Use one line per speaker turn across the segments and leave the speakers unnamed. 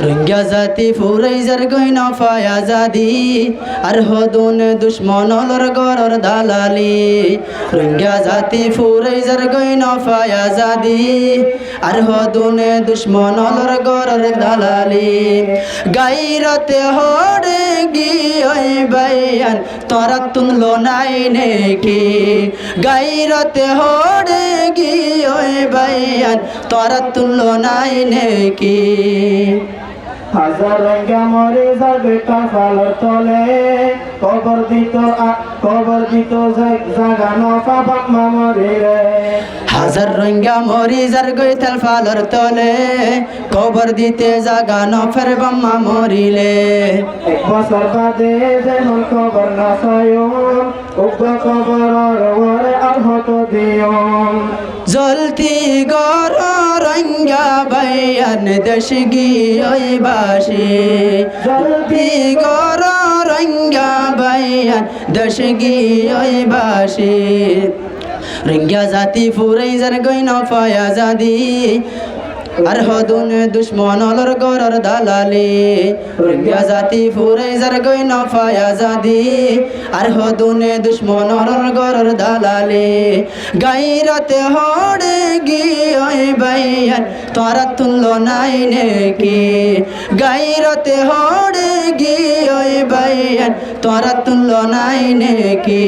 রঙ্গা জাতি ফুরাইজার গইন ফায়াজাদি আর হদুন দুশ্মনলর গরর দালালি রঙ্গা জাতি ফুরাইজার গইন ফায়াজাদি আর হদুন দুশ্মনলর গরর দালালি গাইরতে হড়ে গিয়ে বাইয়ান তোরা তুনলো নাই নেকি গাইরতে হড়ে গিয়ে বাইয়ান তোরা তুনলো নাই নেকি
হাজার রঙ্গা মরে যাবে কাফালের তলে কবর দিত জাগানো পাপাম্মা মরিলে
হাজার রঙ্গা মরি যার গইতাল ফালর তলে কবর দিতে জাগানো ফের বাম্মা মরিলে
এক বছর বাদে যেমন কবর না সায়ন উগ্র কবর ওরে আহত দিও
জলতি গর রঙ্গা বাইয়ান দেশ গিয়ে বাসি জলতি গর রঙ্গা বাইয়ান দেশ গিয়ে বাসি রঙ্গা জাতি ফুরাইজার গইন ফায়াজাদি আর হদুন দুশ্মনলর গরর দালালি রঙ্গা জাতি ফুরাইজার গইন ফায়াজাদি আর হদুন দুশ্মনলর গরর দালালি গাইরতে হড়ে গিয়ে বাইয়ান তোরা তুললো নাই নেকি গাইরতে হড়ে গিয়ে বাইয়ান তোরা তুললো নাই নেকি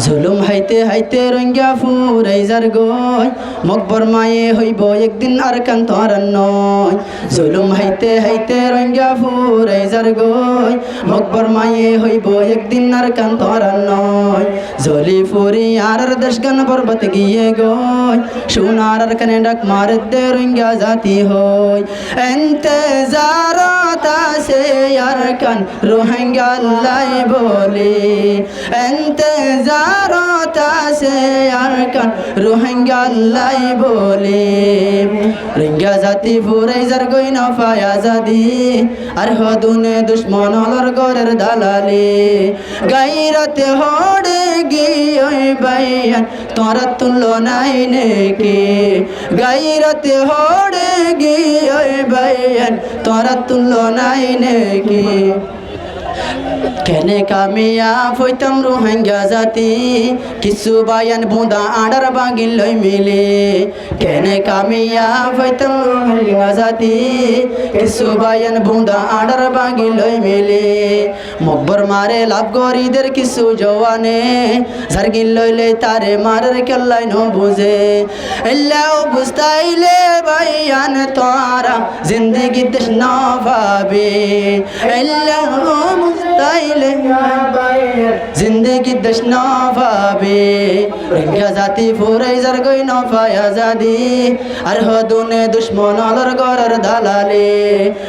জুলুম হাইতে হাইতে রঙ্গা ফুরাইজার গই মকবর মায়ে হইব একদিন আর কান তোরান নয় জুলুম হাইতে হাইতে রঙ্গা ফুরাইজার গই মকবর মায়ে হইব একদিন আর কান তোরান নয় জলি ফুরি আর দেশ গান বরবত গিয়ে গই সোনার আর কানে ডাক মারে দে রঙ্গা জাতি হই এন্তেজারত আছে আর কান রোহিঙ্গা লাই বলি এন্তেজারত আছে আর কান রোহিঙ্গা লাই বলি রঙ্গা জাতি ফুরাইজার গইন ফায়াজাদি আর হদুনে দুশ্মনলর গরের দালালি গাইরতে হড়ে গিয়ে বাইয়ান তোরা তুললো নাই নেকি গাইরতে হড়ে গিয়ে বাইয়ান তোরা তুললো নাই নেকি কেনে কামিয়াব হইতাম রোহিঙ্গা জাতি কিছু বায়ান বুঁদা আডার বাগিল লই মিলে কেনে কামিয়াব হইতাম রোহিঙ্গা জাতি কিছু বায়ান বুঁদা আডার বাগিল লই মিলে মকবর মারে লাভ গরিদের কিছু জওয়ানে জারগিল লইলে তারে মারের কেল্লাই ন বুঝে এল্লাও বুঝতাইলে বায়ান তোরা জিন্দগি দেশ ন ভাবে এল্লাও বুঝতাইলে জিন্দগি দেশ ন ভাবে রঙ্গা জাতি ফুরাইজার গইন ফায়াজাদি আর হদুনে দুশ্মনলর গরর দালালি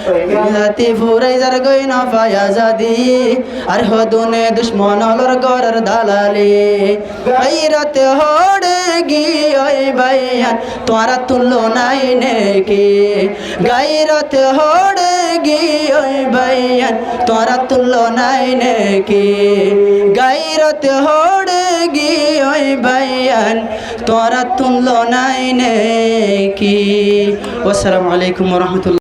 রঙ্গা জাতি ফুরাইজার গইন ফায়াজাদি আর হদুনে দুশ্মনলর গরর দালালি গাইরতে হড়ে গিয়ে বাইয়ান তোরা তুললো নাই নেকি গাইরতে হড়ে গিয়ে বাইয়ান তোরা তুললো নাই নেকি গাইরতে হড়ে গিয়ে বাইয়ান তোরা তুললো নাই নেকি। আসসালামু আলাইকুম ওয়া রাহমাতুল্লাহ।